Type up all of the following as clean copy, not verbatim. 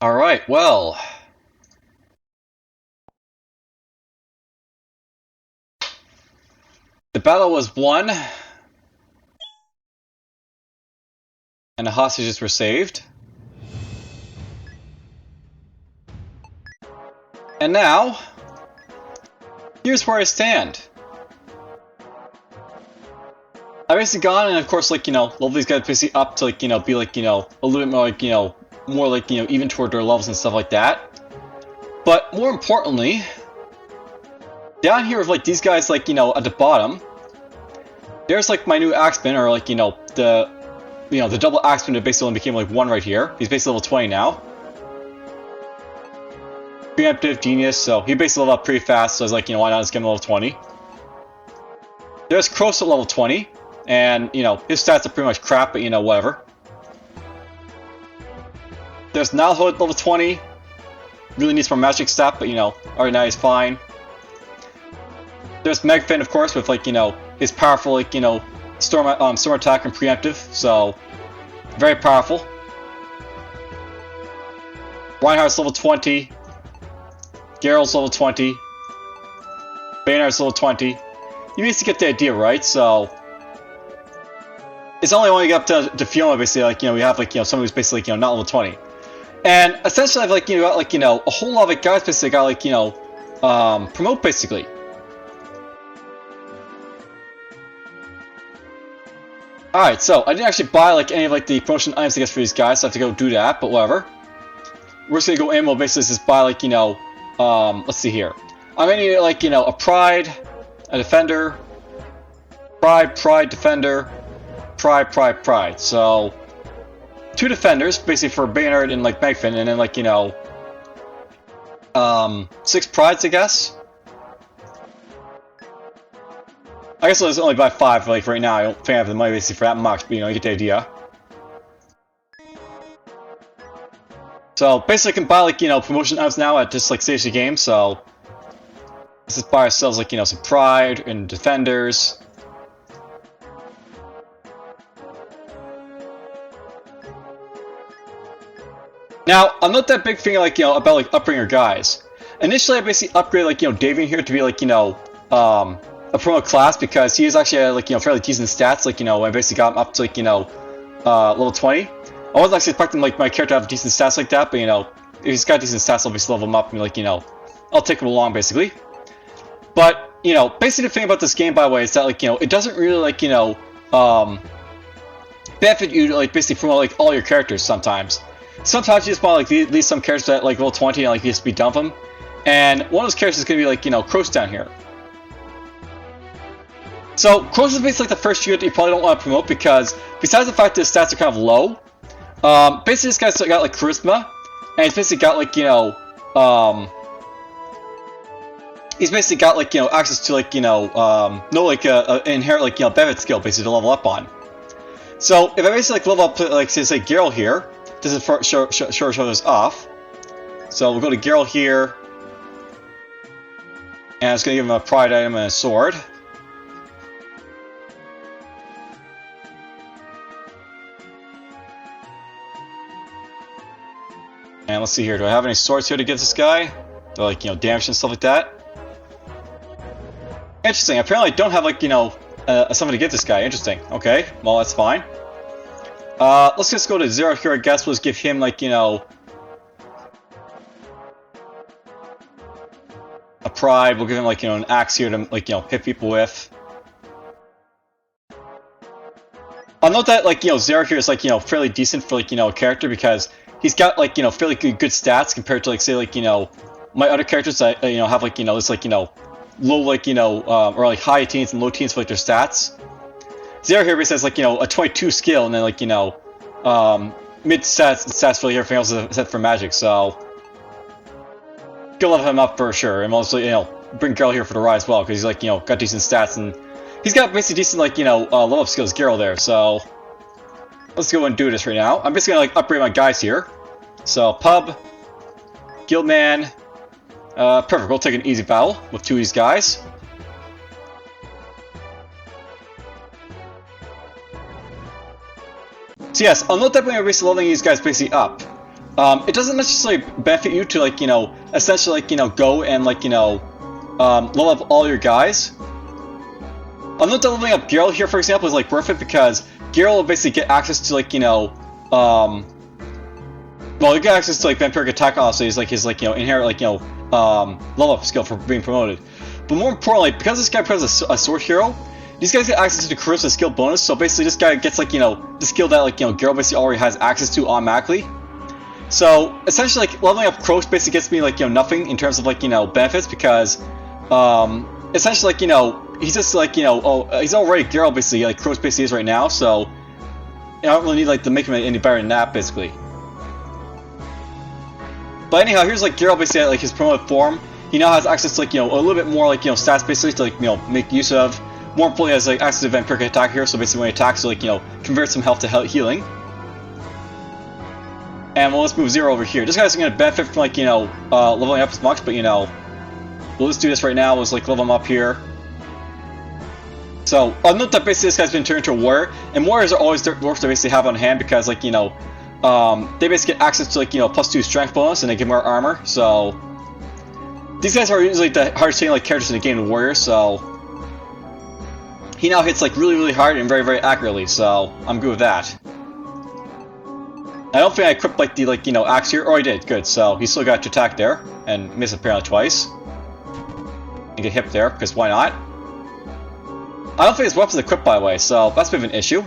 Alright, well. The battle was won. And the hostages were saved. And now, here's where I stand. I've basically gone and of course, level these guys basically up to, be a little bit more, even toward their levels and stuff like that. But more importantly, down here with, these guys, at the bottom, there's, my new axeman, or, the double axeman that basically only became, 1 right here. He's basically level 20 now. Preemptive, genius, so he basically leveled up pretty fast, so I was like, why not just get him level 20? There's Kroos at level 20, and, his stats are pretty much crap, but, whatever. There's Nalho at level 20, really needs more magic stat, but, already now he's fine. There's Megfin, of course, with, his powerful, storm attack and preemptive, so, very powerful. Reinhardt's level 20. Geralt's level 20. Baynard's level 20. You basically get the idea, right? So it's only when you get up to Fiona, basically, we have someone who's basically not level 20. And essentially I've got a whole lot of guys basically got promote basically. Alright, so I didn't actually buy any of the promotion items I guess for these guys, so I have to go do that, but whatever. We're just gonna go in, we'll basically just buy let's see here. I'm gonna need a pride, a defender, pride, defender, pride. So 2 defenders, basically for Baynard and Megfin, and then 6 prides, I guess. I guess I'll only buy 5 right now. I don't think I have the money basically for that much, but you get the idea. So basically I can buy promotion items now at just stage of the game, so let's just buy ourselves some pride and defenders. Now, I'm not that big fan about upgrading your guys. Initially I basically upgraded Davian here to be a promo class because he is actually fairly decent stats, I basically got him up to level 20. I wasn't actually expecting my character to have decent stats like that, but if he's got decent stats, I'll basically level him up and I'll take him along basically. But basically the thing about this game, by the way, is that it doesn't really benefit you to basically promote all your characters sometimes. Sometimes you just want to leave some characters at level 20 and you just be dump them. And one of those characters is gonna be Kroos down here. So Kroos is basically the first unit that you probably don't want to promote because besides the fact that his stats are kind of low, basically this guy's got charisma, and he's basically got he's basically got access to inherent benefit skill basically to level up on. So if I basically level up to say Geralt here, this is for show this off. So we'll go to Geralt here, and I'm just gonna give him a pride item and a sword. And let's see here, do I have any swords here to give this guy? They're damage and stuff like that. Interesting, apparently I don't have something to give this guy. Interesting. Okay, well that's fine. Let's just go to 0 here, I guess. We'll just give him a pride. We'll give him an axe here to hit people with. I'll note that Zero here is fairly decent for a character because he's got fairly good stats compared to say my other characters that have this low or high teens and low teens for their stats. Zero here basically has a 22 skill and then mid stats for everything else except for magic. So go level him up for sure, and also bring Geralt here for the ride as well because he's got decent stats and he's got basically decent level up skills Geralt there. So let's go and do this right now. I'm basically gonna upgrade my guys here. So pub, guildman, perfect. We'll take an easy battle with 2 of these guys. So yes, I'll note that when we're basically leveling these guys basically up. it doesn't necessarily benefit you to, like, you know, essentially, like, you know, go and, like, you know, level up all your guys. I'll note that leveling up Geralt here, for example, is, like, worth it because Geralt will basically get access to, like, you know, well, you get access to, like, vampiric attack also is, like, his, like, you know, inherent, like, you know, level up skill for being promoted. But more importantly, because this guy plays a sword hero, these guys get access to the charisma skill bonus, so basically this guy gets, like, you know, the skill that, like, you know, Geralt basically already has access to automatically. So, essentially, like, leveling up Kroos basically gets me, like, you know, nothing in terms of, like, you know, benefits, because, essentially, like, you know, he's just, like, you know, oh, he's already Geralt, basically, like, Kroos basically is right now, so, you know, I don't really need, like, to make him any better than that, basically. But anyhow, here's, like, Geralt basically at, like, his promoted form. He now has access to, like, you know, a little bit more, like, you know, stats, basically, to, like, you know, make use of. More importantly, has, like, access to vampiric attack here, so basically when he attacks, so, like, you know, convert some health to healing. And well, let's move 0 over here. This guy's going to benefit from, like, you know, leveling up as much, but, you know, we'll just do this right now. Let's, like, level him up here. So, I'll note that basically this guy's been turned into a warrior, and warriors are always worth to basically have on hand because, like, you know, they basically get access to, like, you know, +2 strength bonus, and they get more armor, so... These guys are usually the hardest hitting, like, characters in the game, the warriors, so... He now hits, like, really, really hard and very, very accurately, so I'm good with that. I don't think I equipped, like, the, like, you know, axe here. Oh, I did. Good. So he still got to attack there and miss apparently twice. And get hit there, because why not? I don't think his weapon's equipped, by the way, so that's a bit of an issue.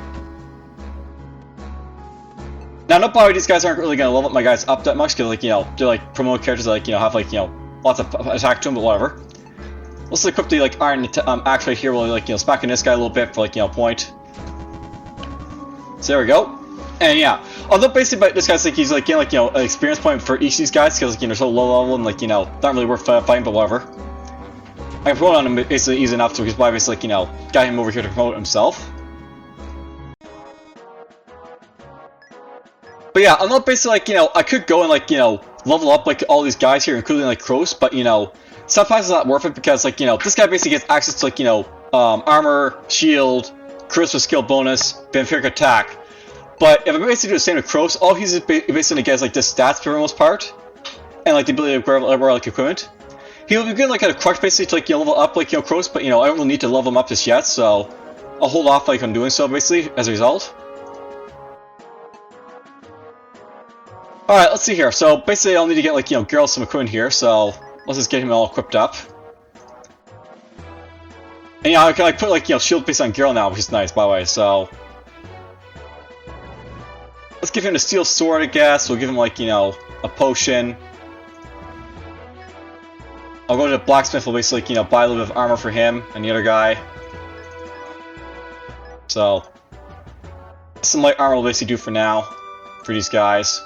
Now, no problem, these guys aren't really going to level up my guys up that much, because, like, you know, they're, like, promoted characters that, like, you know, have, like, you know, lots of attack to them, but whatever. Let's equip the, like, iron axe right here, while, like, you know, smacking this guy a little bit for, like, you know, point. So there we go. And yeah, although basically this guy's, like, he's, like, getting, like, you know, an experience point for each of these guys, because, like, you know, they're so low level and, like, you know, not really worth fighting, but whatever. I can promote on him basically easy enough, so he's probably basically, like, you know, got him over here to promote himself. But yeah, I'm not basically, like, you know, I could go and, like, you know, level up, like, all these guys here, including, like, Kroos, but, you know, sometimes it's not worth it because, like, you know, this guy basically gets access to, like, you know, armor, shield, charisma skill bonus, vampiric attack. But if I basically do the same with Kroos, all he's basically gets, like, this stats for the most part, and, like, the ability to grab, like, equipment. He will be good, like, at a crush basically to, like, you know, level up, like, you know, Kroos, but, you know, I don't really need to level him up just yet, so I'll hold off, like, on doing so basically as a result. Alright, let's see here. So basically I'll need to get, like, you know, Geralt some equipment here, so let's just get him all equipped up. And yeah, I can, like, put, like, you know, shield based on Geralt now, which is nice, by the way, so... Let's give him the steel sword, I guess. We'll give him, like, you know, a potion. I'll go to the blacksmith, we'll basically, like, you know, buy a little bit of armor for him and the other guy. So, some light armor will basically do for now, for these guys.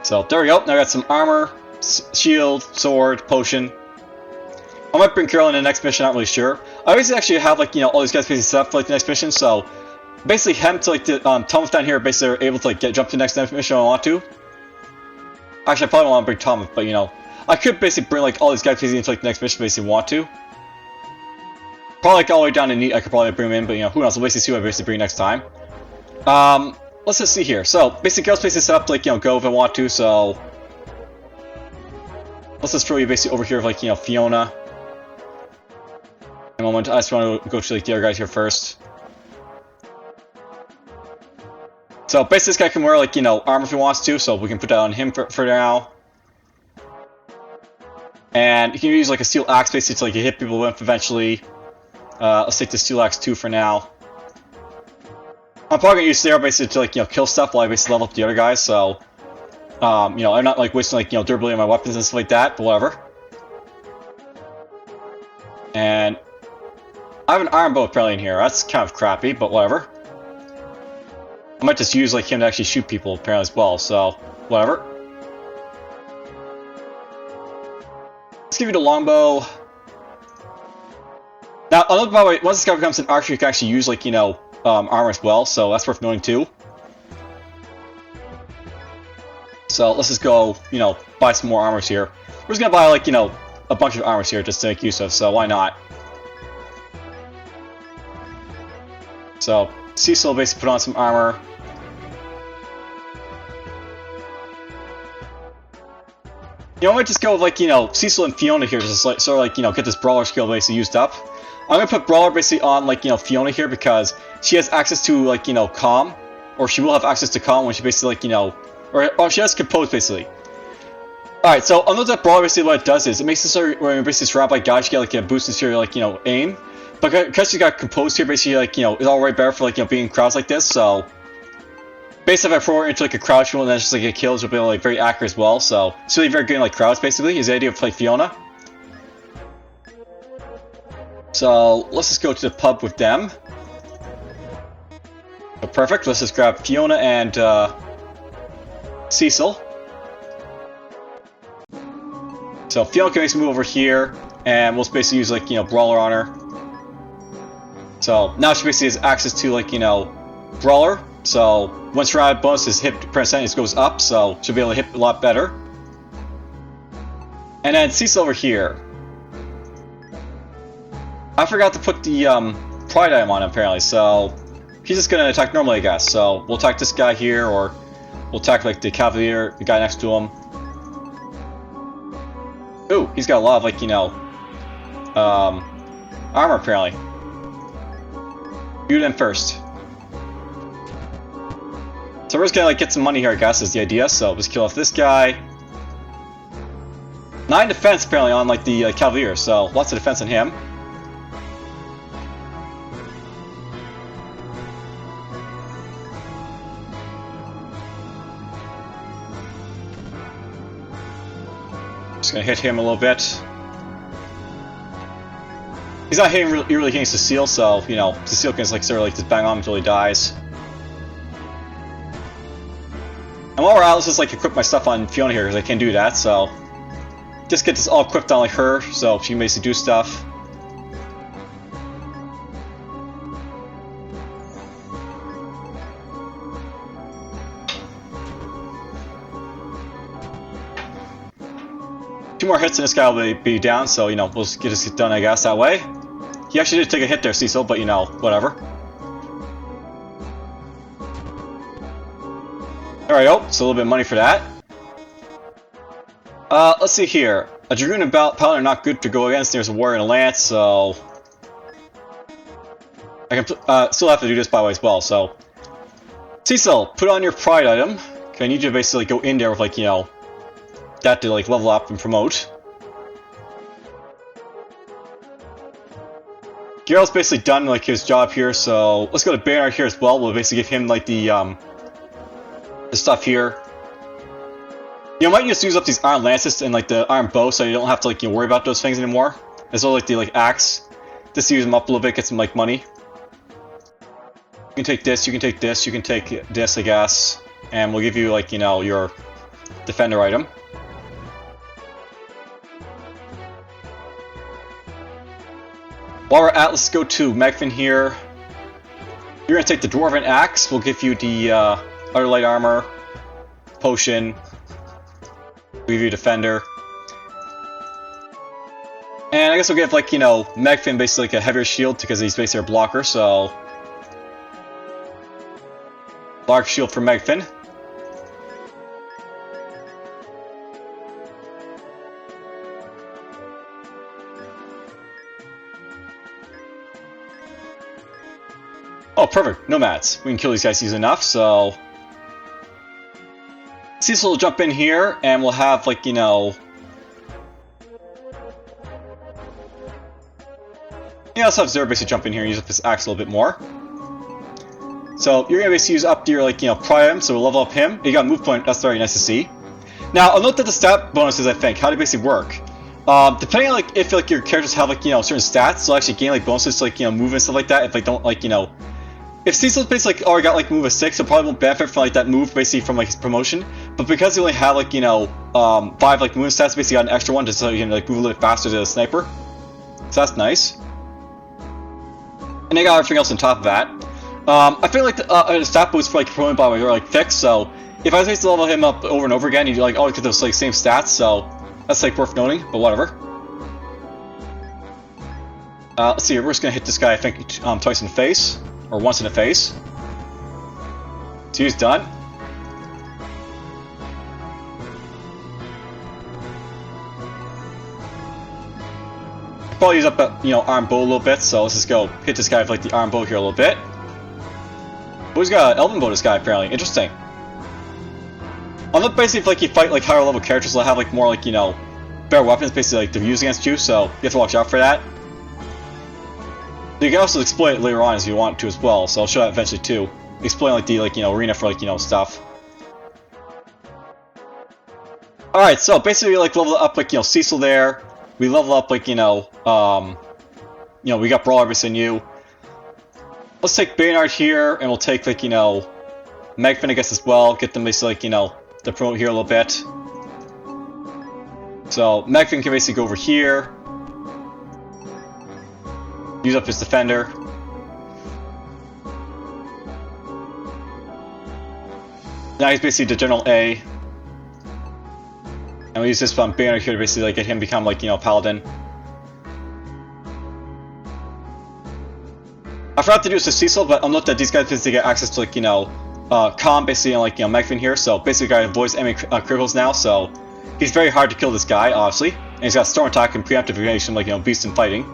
So, there we go. Now I got some armor, shield, sword, potion. I might bring Carol in the next mission, not really sure. I always actually have, like, you know, all these guys basically set up for, like, the next mission, so basically him to, like, the Thomas down here basically are able to, like, jump to the next mission if I want to. Actually, I probably don't want to bring Thomas, but, you know, I could basically bring, like, all these guys basically into, like, the next mission if I basically want to. Probably, like, all the way down to Neat, I could probably bring him in, but, you know, who knows, we'll basically see what I basically bring next time. Let's just see here. So, basically, Girl's basically set up to, like, you know, go if I want to, so... Let's just throw you basically over here with, like, you know, Fiona. In a moment, I just want to go to, like, the other guys here first. So, basically, this guy can wear, like, you know, armor if he wants to, so we can put that on him for now. And he can use, like, a steel axe basically to, like, hit people with eventually. Let's take the steel axe 2 for now. I'm probably gonna use Slayer basically to, like, you know, kill stuff while I basically level up the other guys, so... you know, I'm not, like, wasting, like, you know, durability on my weapons and stuff like that, but whatever. And... I have an iron bow apparently in here, that's kind of crappy, but whatever. I might just use, like, him to actually shoot people apparently as well, so... whatever. Let's give you the longbow. Now, by the way, once this guy becomes an archer, you can actually use, like, you know, armor as well, so that's worth knowing too. So let's just go, you know, buy some more armors here. We're just gonna buy, like, you know, a bunch of armors here just to make use of, so why not? So, Cecil basically put on some armor. You know, I might just go with, like, you know, Cecil and Fiona here, just like, sort of like, you know, get this Brawler skill basically used up. I'm gonna put Brawler basically on, like, you know, Fiona here because she has access to, like, you know, Calm. Or she will have access to Calm when she basically, like, you know, or she has Compose basically. Alright, so I'll note that Brawler basically what it does is, it makes it so when you're basically surrounded by guys, you get, like, a boost into your, like, you know, aim. But because you got Composed here, basically, like, you know, it's alright better for, like, you know, being in crowds like this, so... Basically, if I throw her into, like, a crouch and then just, like, get kills, will be, like, very accurate as well, so... It's really very good in, like, crowds, basically, is the idea of, like, Fiona. So, let's just go to the pub with them. So, perfect, let's just grab Fiona and, Cecil. So Fiona can basically move over here, and we'll basically use, like, you know, Brawler on her. So now she basically has access to, like, you know, Brawler. So once her added bonus, his hit percentage goes up, so she'll be able to hit a lot better. And then Cecil over here. I forgot to put the pride item on him, apparently, so he's just gonna attack normally, I guess. So we'll attack this guy here, or we'll attack, like, the Cavalier, the guy next to him. Ooh, he's got a lot of, like, you know, armor, apparently. Shoot him first. So we're just gonna, like, get some money here, I guess, is the idea. So let's kill off this guy. 9 defense, apparently, on, like, the Cavalier, so lots of defense on him. Just gonna hit him a little bit. He's not hitting really hitting Cecile, so, you know, Cecile can just, like, sort of, like, just bang on him until he dies. And while we're out, let's just, like, equip my stuff on Fiona here, because I can't do that, so... Just get this all equipped on, like, her, so she can basically do stuff. Two more hits and this guy will be down, so, you know, we'll just get this done, I guess, that way. He actually did take a hit there, Cecil, but, you know, whatever. Alright, oh, so a little bit of money for that. Let's see here. A Dragoon and Paladin are not good to go against. There's a Warrior and a Lance, so... I can still have to do this, by the way, as well, so... Cecil, put on your pride item. Okay, I need you to basically go in there with, like, you know... that to, like, level up and promote. Geralt's basically done, like, his job here, so let's go to Baynard here as well. We'll basically give him, like, the stuff here. You know, might just use up these iron lances and, like, the iron bow, so you don't have to, like, you know, worry about those things anymore. As well, like, the, like, axe. Just to use them up a little bit, get some, like, money. You can take this, you can take this, you can take this, I guess. And we'll give you, like, you know, your defender item. While we're at, let's go to Megvin here. You're gonna take the Dwarven Axe. We'll give you the Utter Light Armor, Potion, we'll give you Defender. And I guess we'll give, like, you know, Megvin basically like a heavier shield because he's basically a blocker, so... Large shield for Megvin. Oh, perfect. Nomads. We can kill these guys easy enough, so... Cecil will jump in here, and we'll have, like, you know... Yeah, let's have Zero basically jump in here and use up his axe a little bit more. So, you're gonna basically use up your, like, you know, prime, so we'll level up him. You got a move point, that's very nice to see. Now, I'll note that the stat bonuses, I think, how do they basically work? Depending on, like, if, like, your characters have, like, you know, certain stats, they'll actually gain, like, bonuses to, like, you know, move and stuff like that, if they don't, like, you know... If Cecil's basically, like, already got, like, move of 6, he'll probably won't benefit from, like, that move, basically, from, like, his promotion. But because he only had, like, you know, 5, like, move stats, basically got an extra one just so he can, like, move a little bit faster to the sniper. So that's nice. And they got everything else on top of that. I feel like the stat boost for, like, promoting by are, like, fixed, so... If I was basically level him up over and over again, you'd, like, always get those, like, same stats, so... That's, like, worth noting, but whatever. Let's see, we're just gonna hit this guy, I think, twice in the face. or once in the face. So he's done. Probably use up arm bow a little bit, so let's just go hit this guy with like the arm bow here a little bit. Oh, he's got an elven bow, this guy, apparently. Interesting. Unless basically if like you fight like higher level characters, they'll have like more like, better weapons basically like to use against you, so you have to watch out for that. You can also exploit it later on as you want to as well, so I'll show that eventually too. Exploit like the arena for like stuff. Alright, so basically we like level up like Cecil there. We level up like we got Brawler Skill Scroll. Let's take Baynard here, and we'll take like Megvin I guess as well. Get them basically like to promote here a little bit. So Megvin can basically go over here, use up his defender. Now he's basically the General A. And we use this from Baynard here to basically like get him become like Paladin. I forgot to do this to Cecil, but I'll note that these guys basically get access to like Calm basically and like Megvin here, so basically the guy avoids enemy criticals now, so he's very hard to kill this guy, obviously. And he's got Storm Attack and Preemptive Evasion like Beast and Fighting.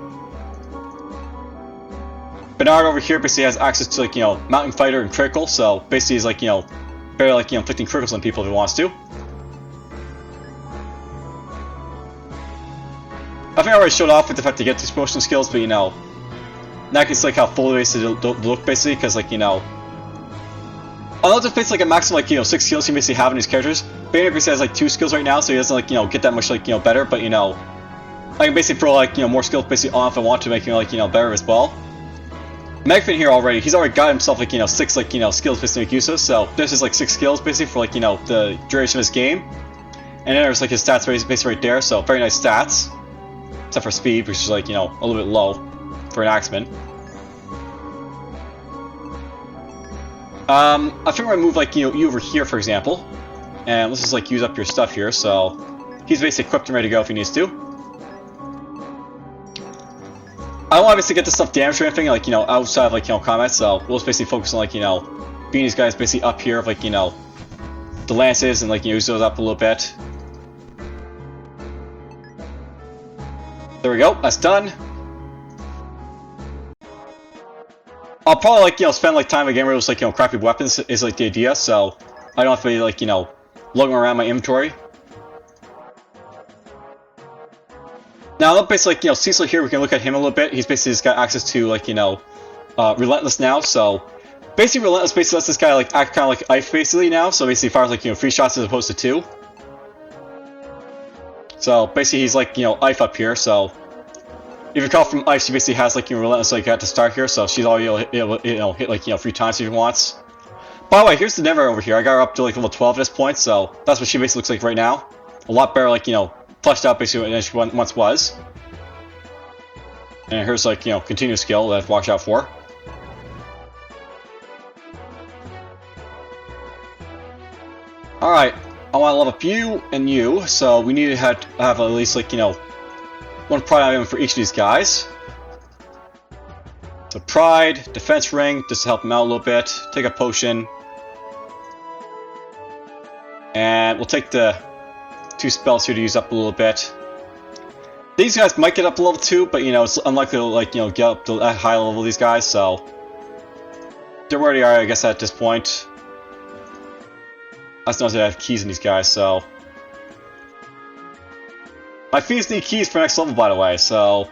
Bernard over here basically has access to like Mountain Fighter and Critical, so basically he's like barely like inflicting criticals on people if he wants to. I think I already showed off with the fact to get these promotional skills, but now I can see like how fully basically they look basically, because like unless it's basically like a maximum like 6 skills you basically have in these characters. Baynard basically has like 2 skills right now, so he doesn't like get that much like better, but I can basically throw like more skills basically on if I want to make him like better as well. Megvin here he's already got himself like 6 like skills basically to make use of, so this is like 6 skills basically for like the duration of his game. And then there's like his stats basically right there, so very nice stats. Except for speed, which is like, a little bit low for an axeman. I think we're gonna move like, you over here, for example. And let's just like use up your stuff here, so he's basically equipped and ready to go if he needs to. I don't obviously get this stuff damaged or anything, like, outside of like, combat, so we'll just basically focus on like, beating these guys basically up here of like, the lances and like, use those up a little bit. There we go, that's done. I'll probably like spend like time again where it was like crappy weapons is like the idea, so I don't have to be like lugging around my inventory. Now look basically like Cecil here, we can look at him a little bit. He's basically just got access to like Relentless now, so basically Relentless basically lets this guy like act kind of like Ife basically now, so basically fires like 3 shots as opposed to 2. So basically he's like Ife up here, so if you recall from Ife, she basically has like Relentless like at the start here, so she's already able to hit like 3 times if she wants. By the way, here's the Never over here. I got her up to like level 12 at this point, so that's what she basically looks like right now. A lot better like fleshed out basically than she once was. And here's like continuous skill that I've watched out for. Alright, I want to level up you and you, so we need to have at least like, 1 pride item for each of these guys. So pride, defense ring, just to help him out a little bit. Take a potion. And we'll take the 2 spells here to use up a little bit. These guys might get up to level 2, but it's unlikely to like, get up to that high level these guys, so they already are, I guess, at this point. I just noticed that I have keys in these guys, so my fees need keys for next level, by the way, so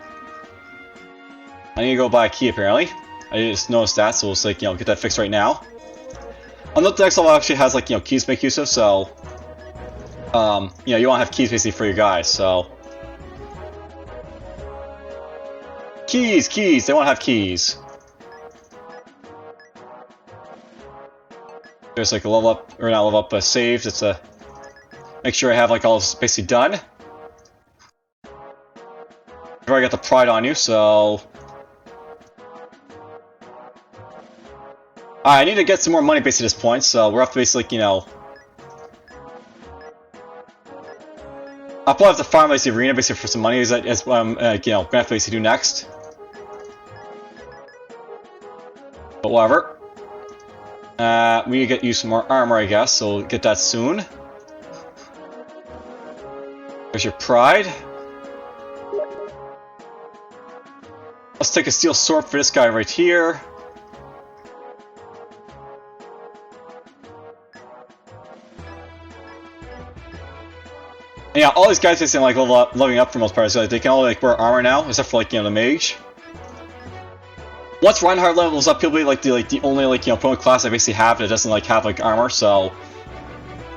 I need to go buy a key apparently. I just noticed that, so we'll just, like, get that fixed right now. I know the next level actually has like keys to make use of, so you want to have keys basically for your guys, so keys, they want to have keys. There's like a level up, or not level up, but saved. It's a make sure I have like all this basically done. I've already got the pride on you, so I need to get some more money basically at this point, so we're up to basically I'll probably have to farm basically arena basically for some money. Is what I'm gonna have to basically do next. But whatever. We need to get you some more armor, I guess, so we'll get that soon. There's your pride. Let's take a steel sword for this guy right here. And yeah, all these guys basically like leveling up for most part, so like, they can all like wear armor now, except for like, you know, the mage. Once Reinhardt levels up, he'll be like the only like, you know, opponent class I basically have that doesn't like have like armor. So,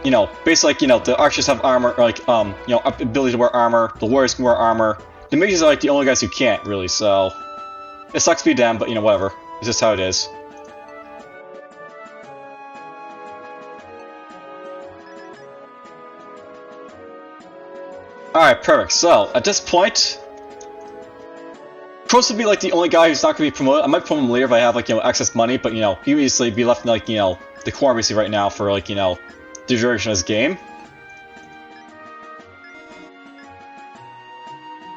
you know, basically like, you know, the archers have armor, or, like you know, ability to wear armor. The warriors can wear armor. The mages are like the only guys who can't really. So it sucks to be them, but you know, whatever. It's just how it is. Alright, perfect. So, at this point, Kroos will be like the only guy who's not going to be promoted. I might promote him later if I have like, you know, excess money, but you know, he would easily be left in like, you know, the core basically right now for like, you know, the duration of this game.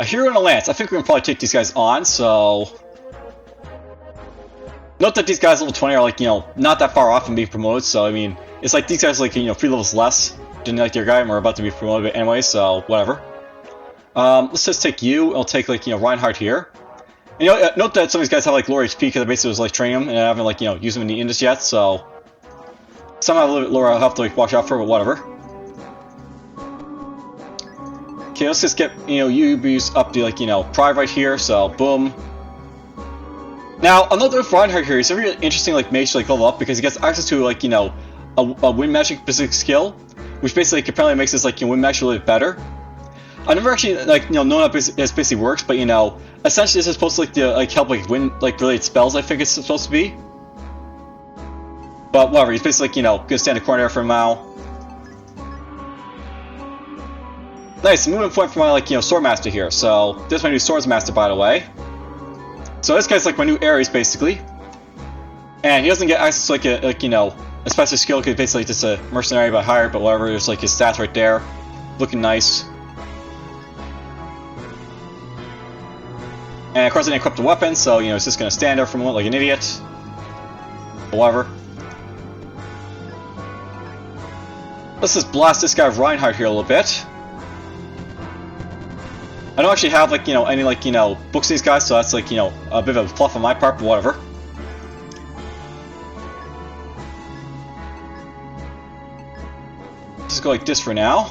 A hero and a lance. I think we can probably take these guys on, so... Note that these guys level 20 are like, you know, not that far off from being promoted, so I mean, it's like these guys are like, you know, 3 levels less than like your guy, and we're about to be promoted anyway, so whatever. Let's just take you. I'll take like, you know, Reinhardt here. And, you know, note that some of these guys have like lower HP because I basically was like training them and I haven't like, you know, used them in the Indus yet, so some have a little bit lower. I'll have to like watch out for, but whatever. Okay, let's just get, you know, you boost up to like, you know, pride right here. So boom. Now, another with Reinhardt here, he's a really interesting like mage to like level up because he gets access to like, you know, a wind magic specific skill, which basically apparently makes this like, you know, wind magic a little bit better. I never actually like, you know, known how this basically works, but you know, essentially this is supposed to like help like wind like related spells. I think it's supposed to be. But whatever, he's basically like, you know, gonna stand in the corner for a while. Nice, movement point for my like, you know, sword master here. So this is my new swords master, by the way. So this guy's like my new Ares basically, and he doesn't get access to like a you know, a special skill because basically just a mercenary but higher. But whatever, there's like his stats right there, looking nice. And of course I didn't equip the weapon, so you know, it's just gonna stand there for a moment like an idiot. Whatever. Let's just blast this guy Reinhardt here a little bit. I don't actually have like, you know, any like, you know, books of these guys, so that's like, you know, a bit of a fluff on my part, but whatever. Just go like this for now.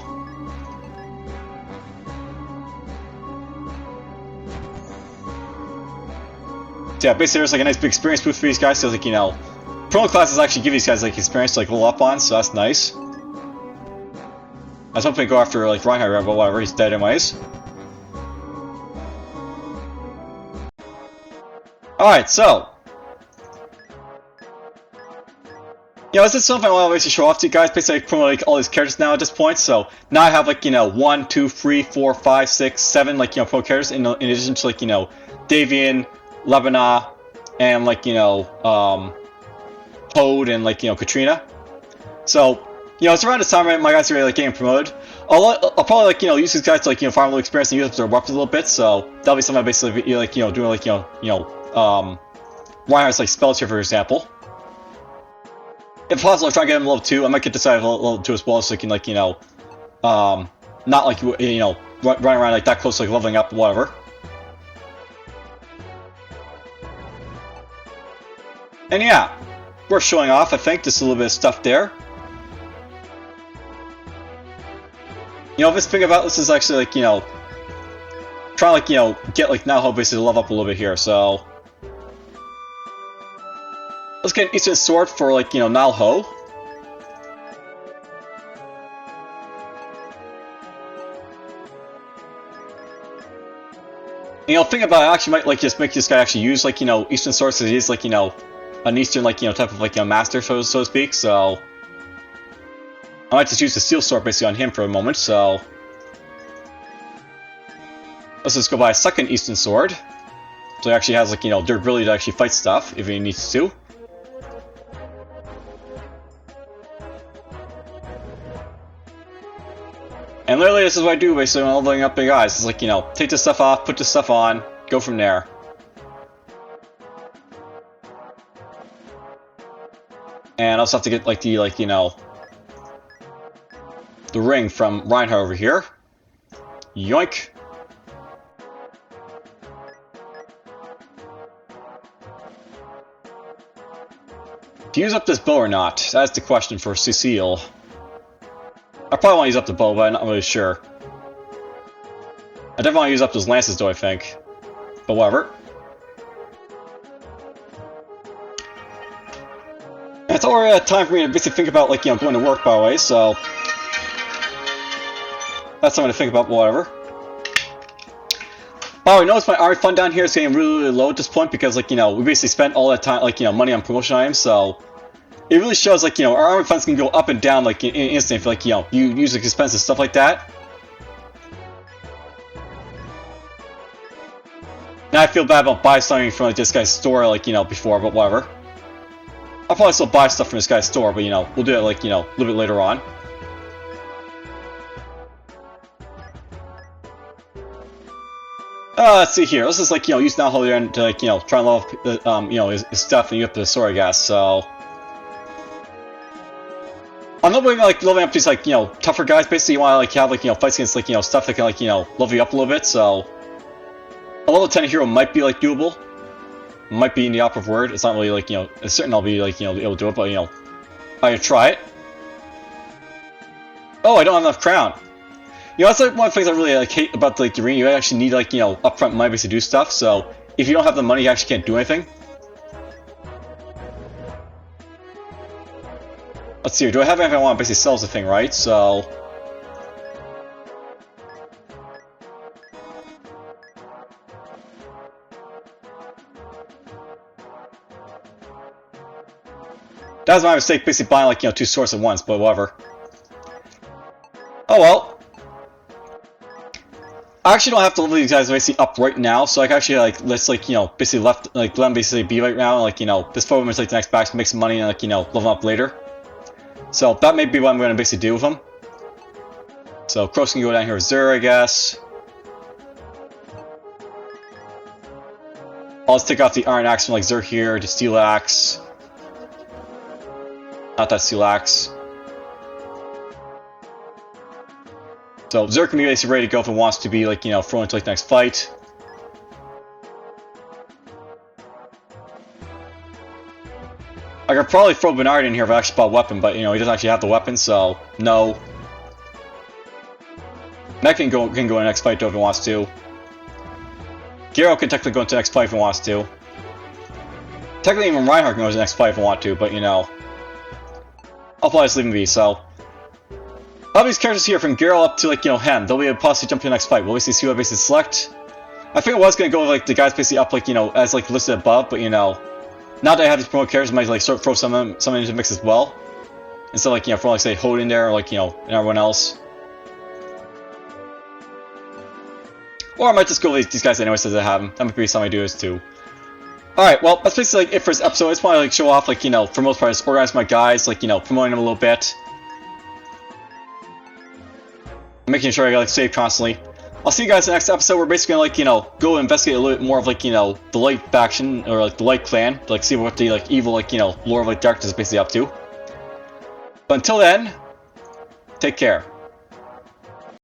So yeah, basically there's like a nice big experience boost for these guys, so like, you know, promo classes actually give these guys like experience to like level up on, so that's nice. I was hoping to go after like Reinhardt, but whatever, he's dead anyways. Alright, so. You know, this is something I want to show off to you guys. Basically, I promote like all these characters now at this point. So now I have like, you know, 1, 2, 3, 4, 5, 6, 7 like, you know, pro characters in addition to like, you know, Davian, Lebanon, and like, you know, Hode and like, you know, Katrina. So, you know, it's around this time right, my guys are really like getting promoted. I'll probably like, you know, use these guys to like, you know, farm a little experience and use up their weapons a little bit. So that'll be something I basically like, you know, doing like, you know, Reinhardt's like spells here, for example. If possible, I'll try to get him level 2. I might get this side of level 2 as well, so I can like, you know, not like, you know, running around like that close to like leveling up, whatever. And yeah, worth showing off, I think. Just a little bit of stuff there. You know, this thing about this is actually like, you know, trying to like, you know, get like Naho basically to level up a little bit here, so. Let's get an Eastern Sword for like, you know, Nalho. You know, think about it, I actually might like just make this guy actually use like, you know, Eastern Sword, because he's like, you know, an Eastern like, you know, type of like, you know, master, so to speak, so. I might just use the Steel Sword basically on him for a moment, so. Let's just go buy a second Eastern Sword. So he actually has like, you know, durability to actually fight stuff if he needs to. And literally this is what I do basically when I'm leveling up big guys. It's like, you know, take this stuff off, put this stuff on, go from there. And I also have to get, like, the, like, you know, the ring from Reinhardt over here. Yoink. To use up this bow or not? That's the question for Cecile. I probably want to use up the bow, but I'm not really sure. I definitely want to use up those lances, though, I think. But whatever. And it's already time for me to basically think about, like, you know, going to work, by the way, so... That's something to think about, whatever. Oh, I noticed my army fund down here is getting really, really low at this point because, like, you know, we basically spent all that time, like, you know, money on promotion items, so... It really shows, like, you know, our army funds can go up and down, like, in an instant if, like, you know, you use expensive stuff like that. Now I feel bad about buying something from, like, this guy's store, like, you know, before, but whatever. I'll probably still buy stuff from this guy's store, but, you know, we'll do it, like, you know, a little bit later on. Let's see here. Let's just, like, you know, use now here to, like, you know, try and level, you know, his stuff and you up to the store, I guess, so... I'm not really, like, leveling up these, like, you know, tougher guys. Basically, you want to, like, have, like, you know, fights against, like, you know, stuff that can, like, you know, level you up a little bit, so... A level 10 hero might be, like, doable. Might be in the operative word. It's not really, like, you know, it's certain I'll be, like, you know, able to do it, but, you know, I can try it. Oh, I don't have enough crown. You know, that's, like, one of the things I really, like, hate about, like, the arena. You actually need, like, you know, upfront money to do stuff, so... If you don't have the money, you actually can't do anything. Let's see, do I have anything I want to basically sell the thing, right? So... That was my mistake, basically buying, like, you know, 2 swords at once, but whatever. Oh well. I actually don't have to level these guys basically up right now, so I can actually, like, let's, like, you know, basically let them basically be right now, and, like, you know, this program is, like, the next batch to make some money and, like, you know, level them up later. So that may be what I'm going to basically do with them. So Cross can go down here with Zur, I guess. I'll just take off the Iron Axe from, like, Zur here, the Steel Axe. Not that Steel Axe. So Zur can be basically ready to go if it wants to be, like, you know, thrown into, like, the next fight. I could probably throw Bernard in here if I actually bought a weapon, but, you know, he doesn't actually have the weapon, so no. Mech can go in the next fight though if he wants to. Gero can technically go into the next fight if he wants to. Technically even Reinhardt can go into the next fight if he wants to, but, you know. I'll probably just leave him be, so. All these characters here from Gero up to, like, you know, Hem, they'll be able to possibly jump to the next fight. We'll basically see what I basically select. I think I was going to go with, like, the guys basically up, like, you know, as, like, listed above, but, you know. Now that I have these promo characters, I might, like, sort of throw some into the mix as well. Instead of, like, you know, throwing, like, say, Hode in there, or, like, you know, and everyone else. Or I might just go with these guys anyway, since I have them. That might be something I do as too. Alright, well, that's basically, like, it for this episode. I just want to, like, show off, like, you know, for the most part, just organize my guys, like, you know, promoting them a little bit. Making sure I got, like, save constantly. I'll see you guys in the next episode. We're basically gonna, like, you know, go investigate a little bit more of, like, you know, the Light faction, or, like, the Light clan, to, like, see what the, like, evil, like, you know, Lord of, like, Darkness is basically up to. But until then, take care.